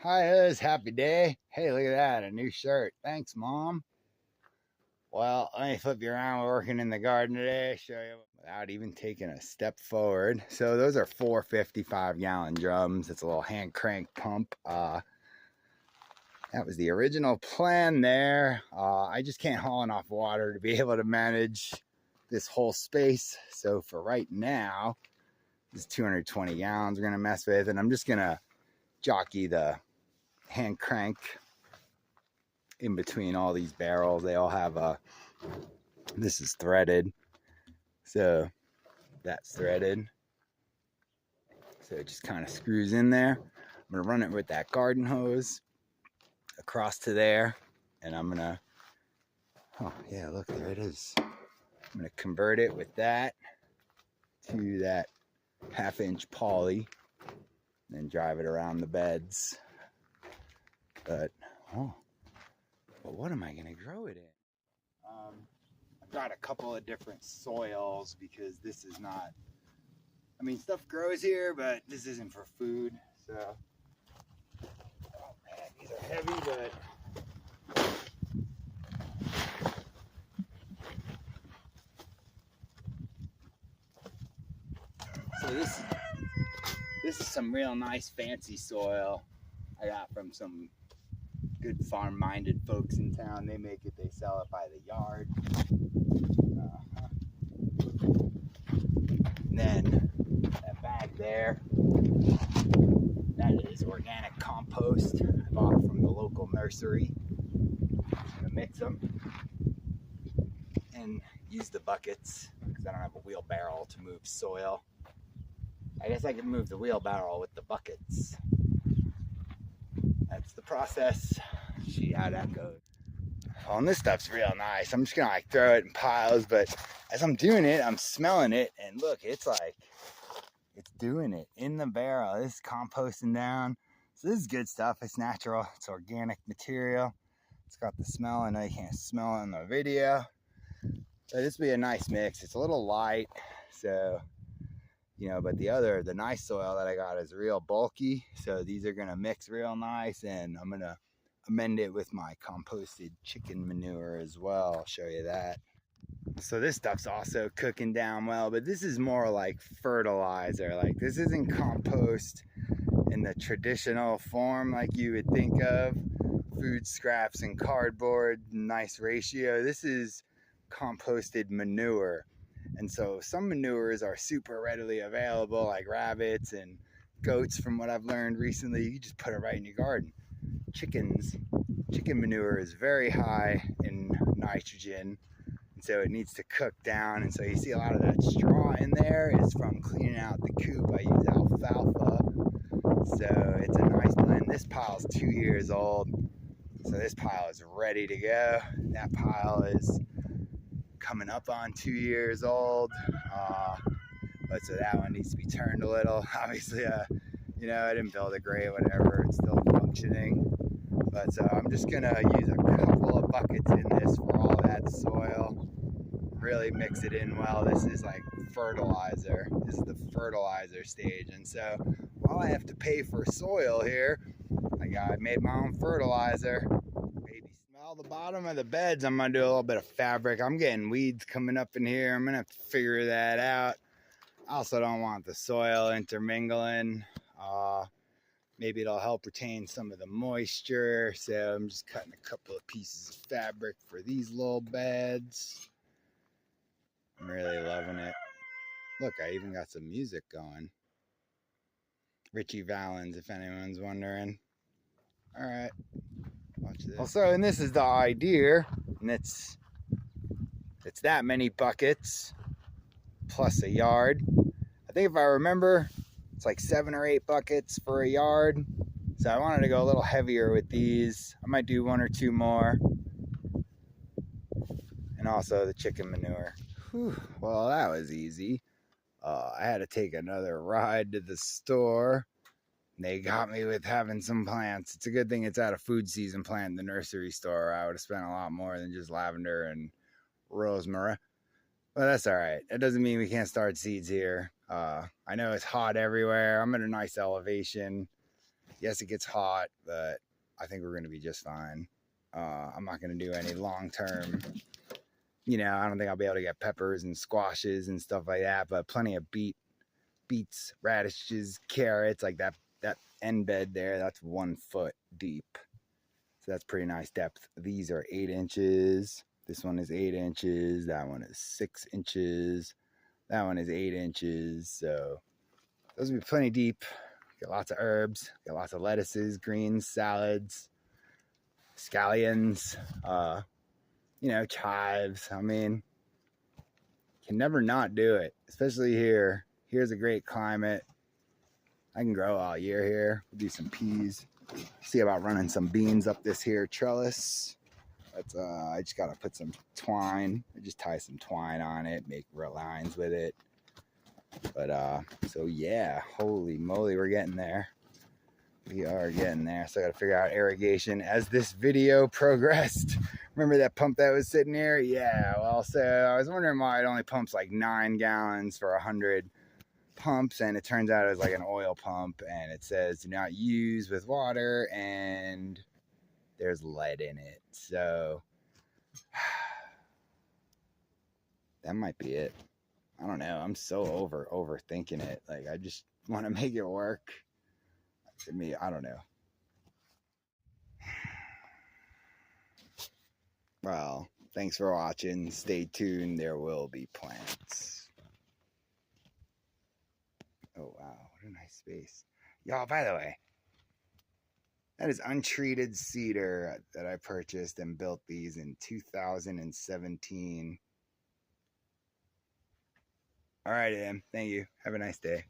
Hi, it's happy day. Hey, look at that, a new shirt. Thanks, Mom. Well, let me flip you around. We're working in the garden today. Show you without even taking a step forward. So those are 455-gallon drums. It's a little hand crank pump. That was the original plan there. I just can't haul enough water to be able to manage this whole space. So for right now, this is 220 gallons we're gonna mess with, and I'm just gonna jockey the hand crank in between all these barrels. They all have this is threaded, so that's threaded, so it just kind of screws in there. I'm gonna run it with that garden hose across to there, and I'm gonna, oh yeah, look, there it is. I'm gonna convert it with that to that 1/2-inch poly, and then drive it around the beds. But what am I gonna grow it in? I've got a couple of different soils because this is not, I mean, stuff grows here, but this isn't for food. So, oh man, these are heavy, but so this is some real nice fancy soil I got from some good farm-minded folks in town. They make it, they sell it by the yard. And then that bag there, that is organic compost I bought from the local nursery. I'm gonna mix them and use the buckets because I don't have a wheelbarrow to move soil. I guess I can move the wheelbarrow with the buckets. That's the process. See how that goes. Oh, and this stuff's real nice. I'm just gonna like throw it in piles, but as I'm doing it, I'm smelling it, and look, it's like, it's doing it in the barrel. This is composting down. So this is good stuff. It's natural. It's organic material. It's got the smell. I know you can't smell it in the video, but this would be a nice mix. It's a little light, so you know, but the nice soil that I got is real bulky. So these are gonna mix real nice, and I'm gonna amend it with my composted chicken manure as well. I'll show you that. So this stuff's also cooking down well, but this is more like fertilizer. Like, this isn't compost in the traditional form like you would think of. Food scraps and cardboard, nice ratio. This is composted manure. And so some manures are super readily available, like rabbits and goats, from what I've learned recently. You just put it right in your garden. Chicken manure is very high in nitrogen, and so it needs to cook down. And so you see a lot of that straw in there is from cleaning out the coop. I use alfalfa, so it's a nice blend. This pile's 2 years old, so this pile is ready to go. That pile is coming up on 2 years old, but so that one needs to be turned a little. Obviously, you know, I didn't build it great, whatever, it's still functioning. But so I'm just gonna use a couple of buckets in this for all that soil. Really mix it in well. This is like fertilizer. This is the fertilizer stage. And so while I have to pay for soil here, like, I made my own fertilizer. Maybe smell the bottom of the beds. I'm gonna do a little bit of fabric. I'm getting weeds coming up in here. I'm gonna have to figure that out. I also don't want the soil intermingling. Maybe it'll help retain some of the moisture. So I'm just cutting a couple of pieces of fabric for these little beds. I'm really loving it. Look, I even got some music going. Richie Valens, if anyone's wondering. All right, watch this. Also, and this is the idea, and it's that many buckets plus a yard. I think if I remember, it's like 7 or 8 buckets for a yard. So I wanted to go a little heavier with these. I might do 1 or 2 more. And also the chicken manure. Whew, well, that was easy. I had to take another ride to the store. They got me with having some plants. It's a good thing it's out of food season plant in the nursery store. I would have spent a lot more than just lavender and rosemary. But that's all right. It doesn't mean we can't start seeds here. I know it's hot everywhere. I'm at a nice elevation. Yes, it gets hot, but I think we're going to be just fine. I'm not going to do any long-term, I don't think I'll be able to get peppers and squashes and stuff like that, but plenty of beets, radishes, carrots, like that end bed there, that's 1 foot deep. So that's pretty nice depth. These are 8 inches. This one is 8 inches. That one is 6 inches. That one is 8 inches. So those will be plenty deep. Got lots of herbs. Got lots of lettuces, greens, salads, scallions, chives. I mean, can never not do it, especially here. Here's a great climate. I can grow all year here. We'll do some peas. See about running some beans up this here trellis. That's I just gotta put some twine. I just tie some twine on it, make real lines with it. But so yeah, holy moly, we're getting there. We are getting there. So I gotta figure out irrigation as this video progressed. Remember that pump that was sitting here? Yeah, well, so I was wondering why it only pumps like 9 gallons for 100 pumps, and it turns out it was like an oil pump, and it says do not use with water, and there's lead in it. So that might be it. I don't know. I'm so overthinking it. Like, I just want to make it work. I don't know. Well, thanks for watching. Stay tuned. There will be plants. Oh, wow. What a nice space. Y'all, by the way, that is untreated cedar that I purchased and built these in 2017. All right, Em. Thank you. Have a nice day.